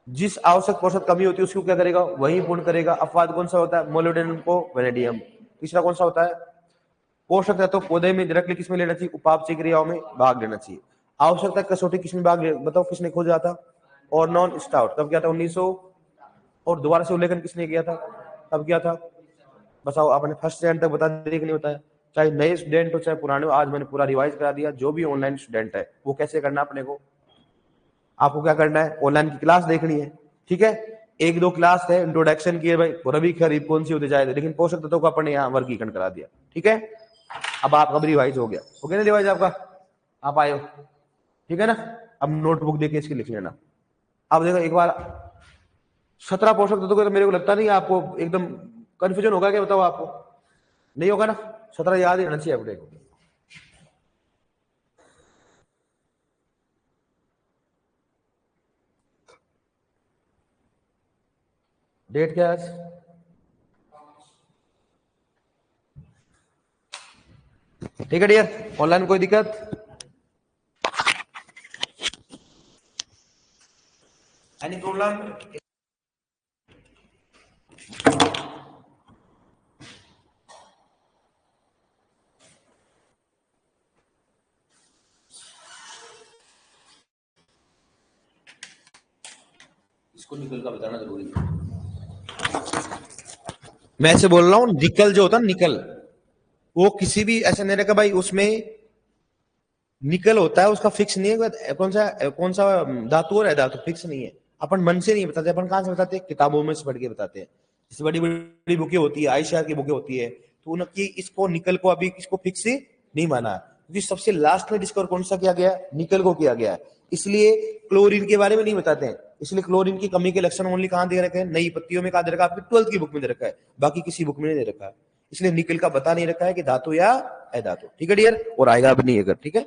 जिस आवश्यक पोषक कमी होती है उसको क्या करेगा? वही पूर्ण करेगा। अपवाद कौन सा होता है? मोलिब्डेनम को वेनेडियम। तीसरा कौन सा होता है? पोषक तत्व पौधे में डायरेक्टली किसमें लेना चाहिए? उपापचय क्रियाओं में भाग लेना चाहिए। आवश्यकता कसौटी किसमें भाग ले बताओ? किसने खोजा था? और नॉन स्टाउट। कब क्या था? 1900। और दोबारा से उल्लेखन किसने किया था? कब किया था? बताओ आपने फर्स्ट स्टैंड तक बता दिया कि नहीं बताया? चाहे नए स्टूडेंट हो चाहे पुराने हो, आज मैंने पूरा रिवाइज करा दिया। जो भी ऑनलाइन स्टूडेंट है वो कैसे करना अपने को, आपको क्या करना है? ऑनलाइन की क्लास देखनी है। ठीक है, एक दो क्लास है इंट्रोडक्शन की है भाई, रवि खरीद कौन सी होती जाए, लेकिन पोषक तत्वों को अपने यहाँ वर्गीकरण करा दिया। ठीक है, अब आपका भी रिवाइज हो गया। हो गया ना रिवाइज आपका? आप आए हो, ठीक है ना? अब नोटबुक देके इसकी लिख लेना। अब देखो एक बार 17 पोषक तत्वों को, तो मेरे को लगता नहीं आपको एकदम कंफ्यूजन होगा क्या? बताओ आपको नहीं होगा ना? 17 याद ही रहना चाहिए अपने को। डेट क्या है आज? ठीक है डियर, ऑनलाइन कोई दिक्कत? Any problem? इसको निकल का बताना जरूरी है। मैं ऐसे बोल रहा हूं, निकल जो होता है निकल, वो किसी भी ऐसा नहीं रखा भाई, उसमें निकल होता है, उसका फिक्स नहीं है कौन सा धातु और धातु फिक्स नहीं है। अपन मन से नहीं बताते, अपन कहां से बताते हैं? किताबों में से पढ़ के बताते हैं। जैसे बड़ी बड़ी बुकें होती है, आयशा की बुकें होती है, तो उनकी इसको निकल को अभी इसको फिक्स नहीं माना, क्योंकि सबसे लास्ट में डिस्कवर कौन सा किया गया? निकल को किया गया। इसलिए क्लोरीन के बारे में नहीं बताते हैं। इसलिए क्लोरीन की कमी के लक्षण ओनली कहां दे रखे हैं? नई पत्तियों में कहां दे रखा है? आपकी 12th की बुक में दे रखा है, बाकी किसी बुक में नहीं दे रखा है। इसलिए निकल का बता नहीं रखा है कि धातु या अधातु। ठीक है डियर, और आएगा अब नहीं अगर, ठीक है।